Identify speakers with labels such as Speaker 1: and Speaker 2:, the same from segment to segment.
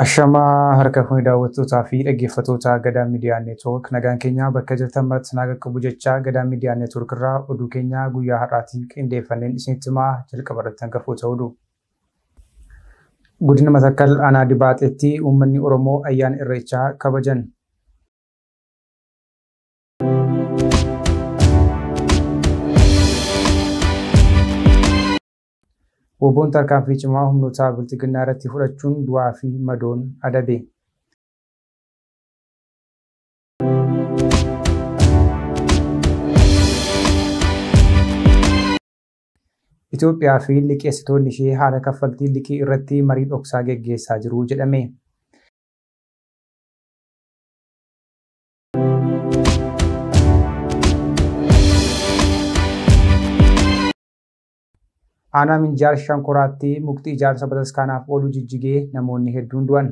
Speaker 1: Ashamaa harka fuuni daawwattootaa fi dhaggeeffattoota Gadaa Miidiyaa Neetwoork nagaan keenya bakka jirtan maratti nagaa qabu jechaa Gadaa Miidiyaa Neetwoork irraa oduu keenya guyyaa har'aatiin qindeeffanneen isinitti himaa jalqaba irratti hangafoota oduu. Godina Matakkal aanaa Dibaaxeetti uummanni Oromoo ayyaana Irreechaa kabajan. Woboon tarkaanfii cimaa humnoota bilchiginaa irratti fudhachuun du'aa fi madoon adabe. Itoophiyaa fi liqeessitoonni ishee haala kaffaltii liqii irratti marii dhoksaa geggeessaa jiru jedhame. Aanaa Minjaar Shankoraatti mukti ijaarsa bataskaanaaf oolu jijjigee namoonni hedduun du'an.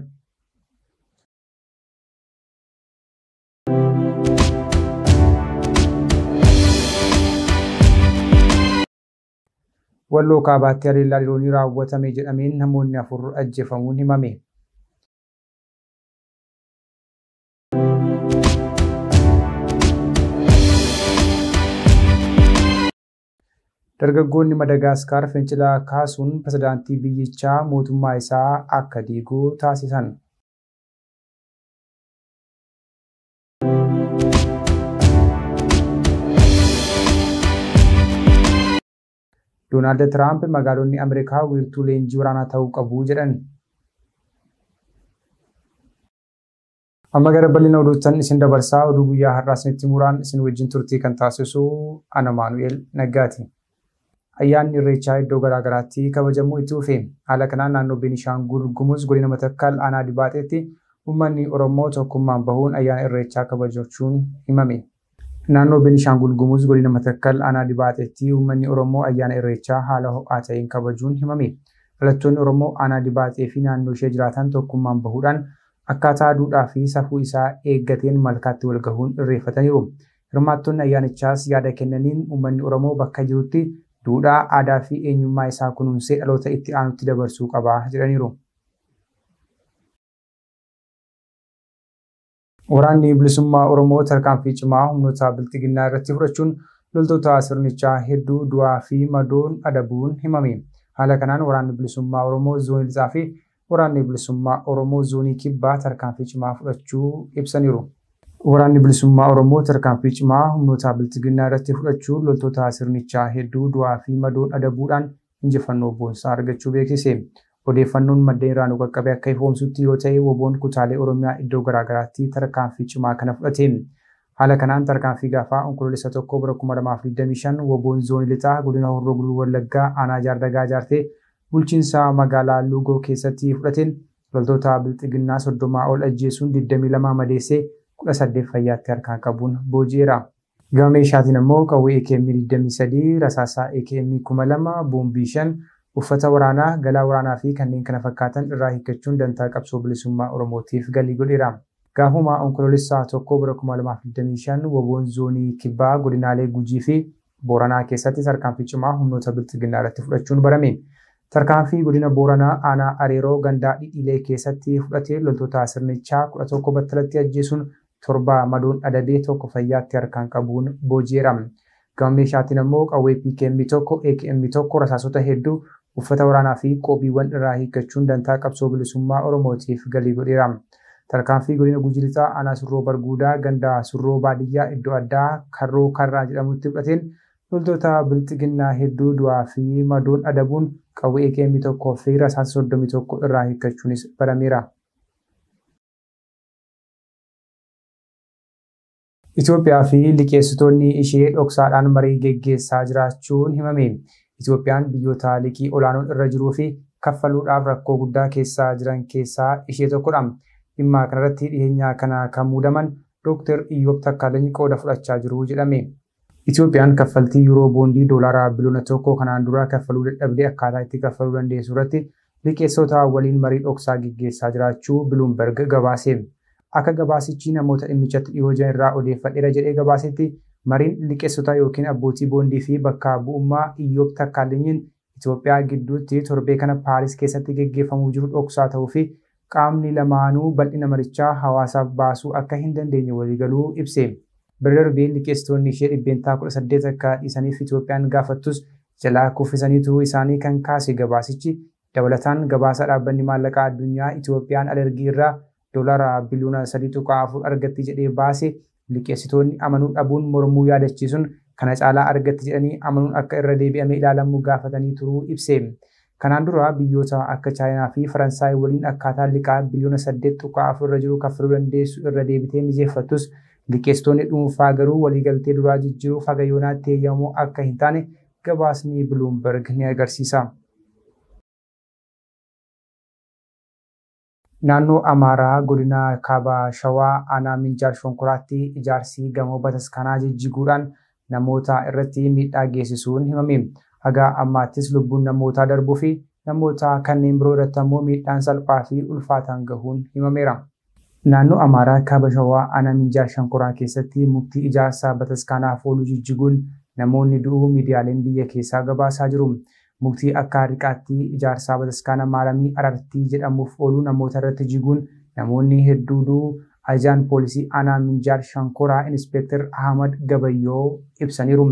Speaker 1: Walloo Kaabaatti haleellaa diroonii raawwatame jedhameen namoonni 4 ajjeefamuun himame. Dargaggoonni Madagaskar fincila kaasuun pirezidaantii biyyichaa mootummaa isaa akka diigu taasisan. Doonaald Tiraamp magaalonni Ameerikaa wiirtuu leenjii waraanaa ta'uu qabu jedhan. Amma gara bal'ina oduutti isin dabarsaa oduu guyyaa har'aa isinitti muraan isin wajjin turtii kan taasisu ana Maanu'eel Naggaati. Ayyaanni Irreechaa iddoo garaa garaatti kabajamuu itti fufe. Haala kanaan naannoo Beenishaangul Gumuz godina Matakkal aanaa Dibaaxeetti uummanni Oromoo tokkummaan bahuun ayyaana Irreechaa kabajachuun himame. Naannoo Beenishaangul Gumuz godina Matakkal aanaa Dibaaxeetti uummanni Oromoo ayyaana Irreechaa haala ho'aa ta'een kabajuun himame. Dhalattoonni Oromoo aanaa Dibaaxee fi naannoo ishee jiraatan tokkummaan bahuudhaan akkaataa duudhaa fi safuu isaa eeggateen malkaatti wal gahuun irreeffataniiru. Hirmaattonni ayyaanichaas yaada kennaniin uummanni Oromoo bakka jirutti duudhaa, aadaa fi eenyummaa isaa kunuunsee dhaloota itti aanutti dabarsuu qaba jedhaniiru. Waraanni bilisummaa Oromoo tarkaanfii cimaa humnoota bilchiginaa irratti fudhachuun loltoota sirnichaa hedduu du'aa fi madoon adabuun himame. Haala kanaan waraanni bilisummaa Oromoo zoonii lixaa fi waraanni bilisummaa Oromoo zoonii kibbaa tarkaanfii cimaa fudhachuu ibsaniiru. Waraanni bilisummaa Oromoo tarkaanfii cimaa humnoota bilchiginaa irratti fudhachuun loltoota sirnichaa hedduu du'aa fi madoon adabuudhaan injifannoo boonsaa argachuu beeksise. Odeeffannoon maddeen irraa nu qaqqabe akka ifoomsutti yoo ta'e woboon kutaalee Oromiyaa iddoo garaa garaatti tarkaanfii cimaa kana fudhate. Haala kanaan tarkaanfii gaafa onkoloolessa 1/2025 woboon zoonii lixaa godina Horroo Guduruu Wallaggaa aanaa Jaardagaa Jaartee bulchiinsa magaalaa Luugoo keessatti fudhateen loltoota bilchiginaa 30 ol ajjeesuun 22 madeessee 18 fayyaatti harkaan qabuun booji'eera. Gama meeshaatiin immoo qawwee AKM 23, rasaasaa AKM 2000, boombii 5, uffata waraanaa, galaa waraanaa fi kanneen kana fakkaatan irraa hiikkachuun dantaa qabsoo bilisummaa Oromootiif galii godheera. Gaafuma onkoloolessa 1/2025 woboon zoonii kibbaa godinaalee Gujii fi Booranaa keessatti tarkaanfii cimaa humnoota bilchiginaa irratti fudhachuun barame. Tarkaanfii godina Booranaa aanaa Areeroo gandaa Dhidhiilee keessatti fudhatee loltoota sirnichaa 11 battalatti ajjeesuun 7 madoon adabee 1 fayyaatti harkaan qabuun booji'eera. Gama meeshaatiin immoo qawwee PKM 1, AKM 1, rasaasota hedduu, uffata waraanaa fi qoobiiwwan irraa hiikkachuun dantaa qabsoo bilisummaa Oromootiif galii godheera. Tarkaanfii godina Gujii lixaa aanaa Surroo Barguudaa gandaa Surroo Baadiyyaa iddoo addaa Karroo Karraa jedhamutti fudhateen loltoota bilchiginaa hedduu du'aa fi madoon adabuun qawwee AKM 1 fi rasaasa 31 irraa hiikkachuunis barameera. Itoophiyaa fi liqeessitoonni ishee dhoksaadhaan marii geggeessaa jiraachuun himame. Itoophiyaan biyyoota liqii olaanoon irra jiruu fi kaffaluudhaaf rakkoo guddaa keessa jiran keessaa ishee tokkodha. Dhimma kanarratti dhiyeenya kana kan muudaman Dr. Iyyoob Takkaalany qooda fudhachaa jiru jedhame. Itoophiyaan kaffaltii yuuroo boondii doolaaraa biliyoona 1 kanaan dura kaffaluu dadhabdee akkaataa itti kaffaluu dandeessu irratti liqeessota waliin marii dhoksaa geggeessaa jiraachuu Bloomberg gabaase. Akka gabaasichi namoota dhimmichatti dhiyoo jiran irraa odeeffadheera jedhee gabaasetti mariin liqeessota yookiin abbootii boondii fi bakka bu'ummaa Iyyoob Takkaalanyiin Itoophiyaa gidduutti torbee kana Paaris keessatti geggeeffamuu jiru dhoksaa ta'uu fi qaamni lamaanuu bal'ina marichaa hawaasaaf baasuu akka hin dandeenye waliigaluu ibse. Bira darbee liqeessitoonni ishee dhibbeentaa 18 akka dhiisaniif Itoophiyaan gaafattus jalaa kuffisanii turuu isaanii kan kaase gabaasichi dabalataan gabaasa dhaabbanni maallaqaa addunyaa Itoophiyaan alergii irraa doolaara biliyoona 3.4 argatti jedhee baase liqeessitoonni amanuu dhabuun mormuu yaadachiisuun kana caalaa argatti jedhanii amanuun akka irra deebi'amee ilaalamu gaafatanii turuu ibse. Kanaan dura biyyoota akka Chaayinaa fi Faransaay waliin akkaataa liqaa biliyoona 8.4 irra jiru kaffaluu dandeessu irra deebitee mijeeffattus liqeessitoonni dhuunfaa garuu waliigaltee duraa jijjiiruuf haga yoonaatti eeyyamoo akka hin taane gabaasni Bloomberg ni agarsiisa. Naannoo Amaaraa godina Kaaba Shawaa aanaa Minjaar Shonkoraatti ijaarsi gamoo bataskaanaa jijjiiguudhaan namoota irratti miidhaa geessisuun himame. Haga ammaattis lubbuun namootaa darbuu fi namoota kanneen biroo irratti ammoo miidhaan salphaa fi ulfaataan gahuun himameera. Naannoo Amaaraa Kaaba Shawaa aanaa Minjaar Shonkoraa keessatti muktii ijaarsaa bataskaanaaf oolu jijjiiguun namoonni du'uu miidiyaaleen biyya keessaa gabaasaa jiru. Muktii akka riqaatti ijaarsaa bataskaana maalamii Arartii jedhamuuf oolu namoota irratti jiguun namoonni hedduu du'uu ajajaan poolisii aanaa Minjaar Shonkoraa Inspektar Ahmad Gabayyoo ibsaniiru.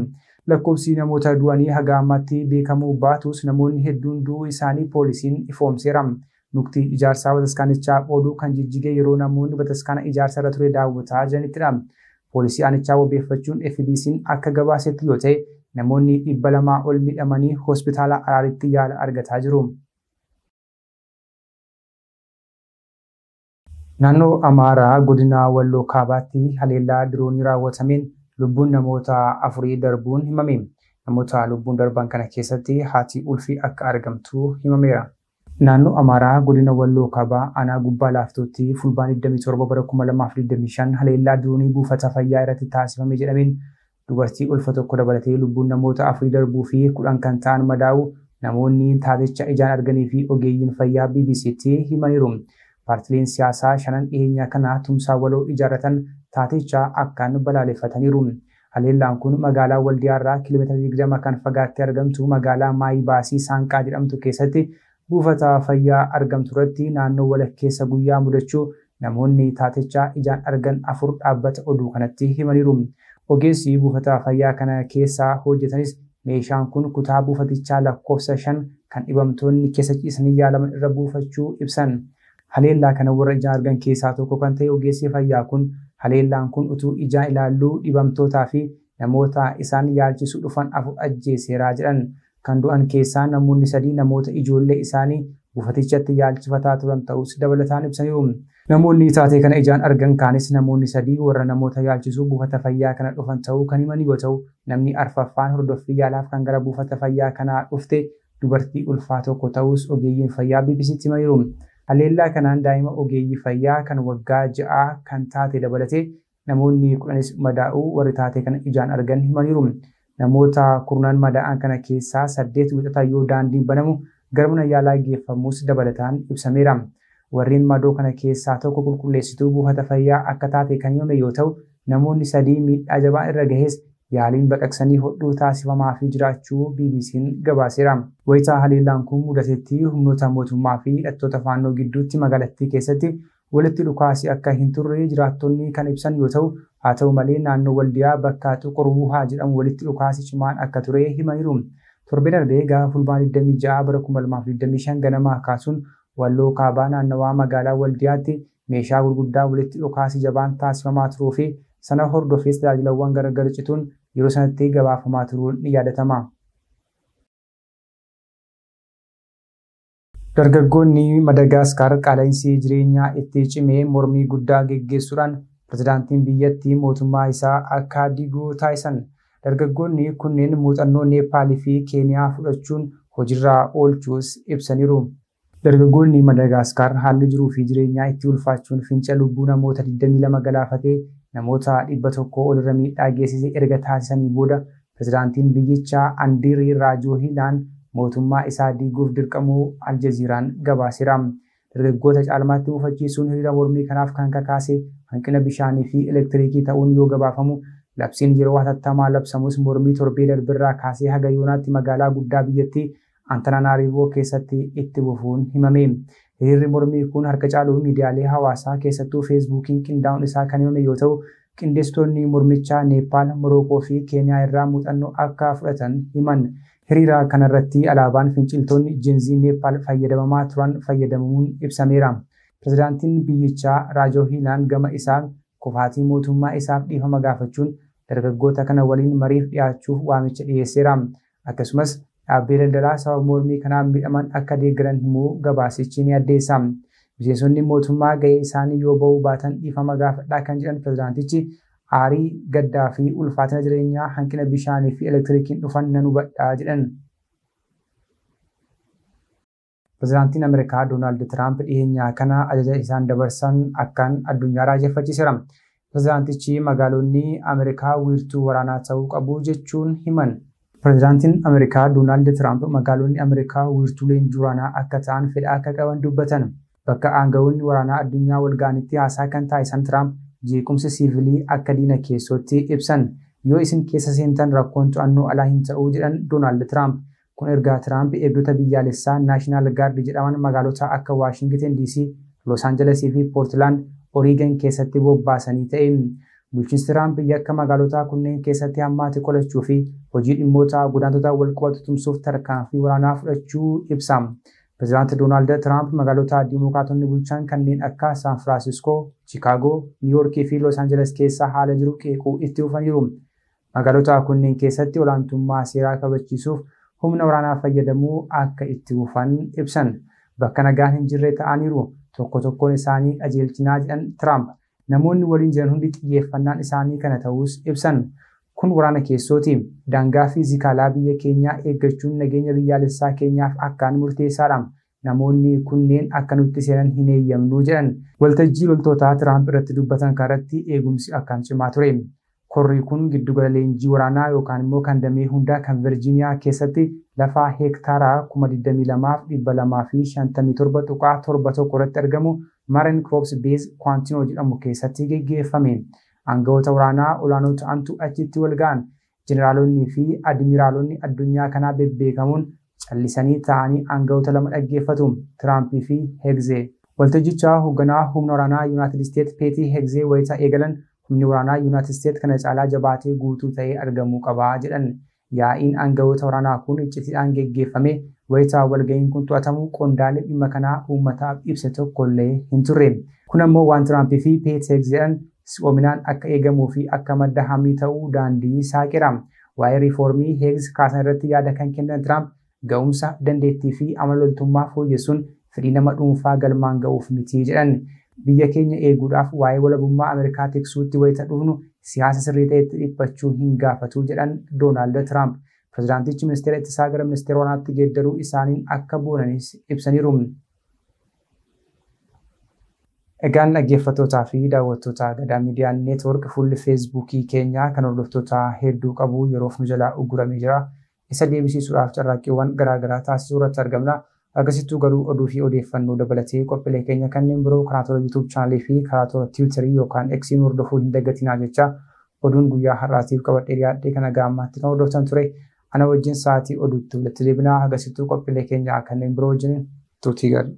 Speaker 1: Lakkoofsi namoota du'anii haga ammaatti beekamuu baatus namoonni hedduun du'uu isaanii poolisiin ifoomseera. Muktii ijaarsaa bataskaanichaa ooluu kan jijjige yeroo namoonni bataskaana ijaarsa irra ture daawwataa jiranittidha. Poolisii aanichaa wabeeffachuun FBC'n akka gabaasetti yoo ta'e namoonni 200 ol miidhamanii hospitaala Araaritti yaala argataa jiru. Naannoo Amaaraa godina Walloo Kaabaatti haleellaa diroonii raawwatameen lubbuun namoota 4 darbuun himame. Namoota lubbuun darban kana keessatti haati ulfii akka argamtu himameera. Naannoo Amaaraa godina Walloo Kaabaa aanaa Gubbaa Laaftootti fulbaana 27 bara 2025 haleellaa diroonii buufata fayyaa irratti taasifame jedhameen dubartii ulfa tokko dabalatee lubbuun namoota 4 darbuu fi 10 kan ta'an madaa'u namoonni taaticha ijaan arganii fi ogeeyyiin fayyaa BBC'tti himaniiru. Paartileen siyaasaa 5 dhiyeenya kana tumsaa waloo ijaarratan taaticha akkaan balaaleffataniiru. Haleellaan kun magaalaa Waldiyaa irraa kiiloomeetira 20 kan fagaattee argamtu magaalaa Maayibaasii Saanqaa jedhamtu keessatti buufata fayyaa argamtu irratti naannoo walakkeessa guyyaa mudachuu namoonni taaticha ijaan argan 4 dhaabbata oduu kanatti himaniiru. Ogeessi buufata fayyaa kana keessa hojjetanis meeshaan kun kutaa buufatichaa lakkoofsa 5 kan dhibamtoonni keessa ciisanii yaalaman irra buufachuu ibsan. Haleellaa kana warra ijaan argan keessaa tokko kan ta'e ogeessi fayyaa kun haleellaan kun utuu ijaan ilaalluu dhibamtootaa fi namoota isaan yaalchisuu dhufan 4 ajjeeseeraa jedhan. Kan du'an keessaa namoonni 3 namoota ijoollee isaanii buufatichatti yaalchifataa turan ta'us dabalataan ibsaniiru. Namoonni taatee kana ijaan argan kaanis namoonni 3 warra namoota yaalchisuu buufata fayyaa kana dhufan ta'uu kan himan yoo ta'u namni arfaffaan hordoffii yaalaaf kan gara buufata fayyaa kanaa dhufte dubartii ulfaa tokko ta'us ogeeyyiin fayyaa BBC'tti himaniiru. Haleellaa kanaan daa'ima ogeeyyii fayyaa kan waggaa 6 kan taate dabalatee namoonni 10 madaa'uu warri taatee kana ijaan argan himaniiru. Namoota 10 madaa'an kana keessaa 8 wixata yoo daandiin banamu gara mana yaalaa geeffamus dabalataan ibsameera. Warreen madoo kana keessaa tokko qulqulleessituu buufata fayyaa akka taate kan himame yoo ta'u namoonni 3 miidhaa jabaa irra gahees yaaliin baqaqsanii hodhuu taasifamaa fi jiraachuu BBC'n gabaaseera. Wayitaa haleellaan kun mudatetti humnoota mootummaa fi hidhattoota faannoo gidduutti magaalattii keessatti walitti dhukaasi akka hin turre jiraattonni kan ibsan yoo ta'u haa ta'u malee naannoo Waldiyaa bakka Xuqur Wuhaa jedhamu walitti dhukaasi cimaan akka ture himaniiru. Torbee darbee gaafa fulbaana 26 bara 2025 ganamaa kaasuun Walloo Kaabaa naannawaa magaalaa Waldiyaatti meeshaa gurguddaa walitti dhukaasi jabaan taasifamaa turuu fi sana hordofees tajaajilawwan gargar cituun yeroo sanatti gabaafamaa turuun ni yaadatama. Dargaggoonni Madagaskar qaala'insi jireenyaa itti cimee mormii guddaa geggeessuudhaan pirezidaantiin biyyattii mootummaa isaa akka diiguu taasisan. Dargaggoonni kunneen muuxannoo Neepaalii fi Keeniyaa fudhachuun hojiirra oolchuus ibsaniiru. Dargaggoonni Madagaskar haalli jiruu fi jireenyaa itti ulfaachuun fincila lubbuu namoota 22 galaafatee namoota 100 ol irra miidhaa geessisee erga taasisanii booda pirezidaantiin biyyichaa Andirii Raajoohilaan mootummaa isaa diiguuf dirqamuu Aljaziiraan gabaaseera. Dargaggoota caalmaatti buufachiisuun hiriira mormii kanaaf kan kakaase hanqina bishaanii fi elektiriikii ta'uun yoo gabaafamu labsiin yeroo hatattamaa labsamus mormii torbee darbirraa kaasee haga yoonaatti magaalaa guddaa biyyattii Antananaariivoo keessatti itti fufuun himame. Hiriirri mormii kun harka caalu miidiyaalee hawaasaa keessattuu feesbuukiin qindaa'uun isaa kan hime yoo ta'u, qindeessitoonni mormichaa Neepaal, Morookoo fi Keeniyaa irraa muuxannoo akka fudhatan himan. Hiriira kanarratti alaabaan finciltoonni Jenzii Neepaal fayyadamamaa turan fayyadamuun ibsameera. Pirezidaantiin biyyichaa Raajoohilaan gama isaan kufaatii mootummaa isaaf dhiifama gaafachuun dargaggoota kana waliin mariif dhiyaachuuf waamicha dhiyeesseera. Akkasumas dhaabbilee daldalaa sababa mormii kanaan miidhaman akka deeggaran himuu gabaasichi ni addeessa. Miseensonni mootummaa gahee isaanii yoo ba'uu baatan dhiifama gaafadhaa kan jedhan pirezidaantichi aarii gaddaa fi ulfaatina jireenyaa hanqina bishaanii fi elektirikiin dhufan nan hubadhaa jedhan. Pirezidaantiin Ameerikaa Doonaald Tiraamp dhiyeenyaa kana ajaja isaan dabarsan akkaan addunyaa raajeffachiiseera. Pirezidaantichi magaalonni Ameerikaa wiirtuu waraanaa ta'uu qabu jechuun himan. Pirezidaantiin Ameerikaa Doonaald Tiraamp magaalonni Ameerikaa wiirtuu leenjii waraanaa akka ta'an fedha akka qaban dubbatan. Bakka aangawoonni waraanaa addunyaa wal ga'anitti haasaa kan taasisan Tiraamp jeequmsi siivilii akka diina keessootti ibsan. Yoo isin keessa seentan rakkoon to'annoo alaa hin ta'uu jedhan Doonaald Tiraamp. Kun ergaa Tiraamp eegdota biyyaalessaa Naashinaal Gaard jedhaman magaalota akka Waashingten DC, Los Angeles fi Poortilaand, Oreegon keessatti bobbaasanii ta'e. Bulchiinsi Tiraamp yakka magaalota kunneen keessatti hammaate qolachuu fi hojii dhimmoota godaantota wal qabatu tumsuuf tarkaanfii waraanaa fudhachuu ibsa. Pirezidaanti Doonaald Tiraamp magaalota Dimookiraatonni bulchan kanneen akka Saan Firaansiskoo, Chicaagoo, Niiwuorkii fi Los Angeles keessa haala jiru qeequu itti fufaniiru. Magaalota kunneen keessatti olaantummaa seeraa kabachiisuuf humna waraanaa fayyadamuu akka itti fufan ibsan. Bakka nagaan hin jirre ta'aniiru. Tokko tokkoon isaanii qajeelchinaa jedhan Tiraamp. Namoonni waliin jiran hundi xiyyeeffannaan isaanii kana ta'us ibsan. Kun waraana keessooti. Daangaa fiizikaalaa biyya keenyaa eeggachuun nageenya biyyaalessaa keenyaaf akkaan murteessaadha. Namoonni kunneen akka nutti seenan hin eeyyamnu jedhan. Waltajjii loltootaa Tiraamp irratti dubbatan kanarratti eegumsi akkaan cimaa ture. Korri kun giddugala leenjii waraanaa yookaan immoo kan damee hundaa kan Virgiiniyaa keessatti lafa heektaaraa 22,257.71 irratti argamu Marine Corps Base Quantico jedhamu keessatti geggeeffame. Aangawoota waraanaa olaanoo ta'antu achitti wal ga'an. Jeneraalonni fi admiraalonni addunyaa kanaa bebbeekamoon callisanii ta'anii aangawoota lama dhaggeeffatu. Tiraampii fi Hegzee. Waltajjichaa hoogganaa humna waraanaa Yuunaayitid Isteetsi Peetii Hegzee wayitaa eegalan humni waraanaa Yuunaayitid Isteetsi kana caalaa jabaatee guutuu ta'ee argamuu qaba jedhan. Yaa'iin aangawoota waraanaa kun iccitiidhaan geggeeffame wayitaa walga'iin kun to'atamu qondaalee dhimma kanaa uummataaf ibsa tokkollee hin turre. Kun ammoo waan Tiraampii fi Peet Hegzeen si'oominaan akka eegamuu fi akka madda hamii ta'uu daandii saaqeera. Waa'ee riifoormii Hegz kaasan irratti yaada kan kennan Tiraamp ga'umsa, dandeettii fi amala loltummaa fooyyessuun fedhii nama dhuunfaa galmaan ga'uuf miti jedhan. Biyya keenya eeguudhaaf waa'ee walabummaa Ameerikaa tiksuutti wayita dhufnu siyaasa sirrii ta'etti dhiphachuu hin gaafatu jedhan Doonaald Tiraamp. Pirezidaantichi ministeera ittisaa gara ministeera waraanaatti geeddaruu isaaniin akka boonanis ibsaniiru. Egaan dhaggeeffattootaa fi daawwattoota Gadaa Miidiyaa Neetwoork fuulli feesbuukii keenyaa kan hordoftoota hedduu qabu yeroof nu jalaa ugguramee jira. Isa deebisiisuudhaaf carraaqqiiwwan garaagaraa taasisuu irratti argamna. Agarsiistuu garuu oduu fi odeeffannoo dabalatee qophiilee keenya kanneen biroo karaa toora YouTube chaanalii fi karaa toora Tiwiitarii yookaan Eksiin hordofuu hin dagatinaa jecha oduun guyyaa har'aatiif qabadhee dhiyaadhee kana gaammaatti kan hordoftan ture. Ana wajjin sa'aatii oduutti walitti deebinaa agarsiistuu qophiilee keenyaa kanneen biroo wajjin turtii gaarii.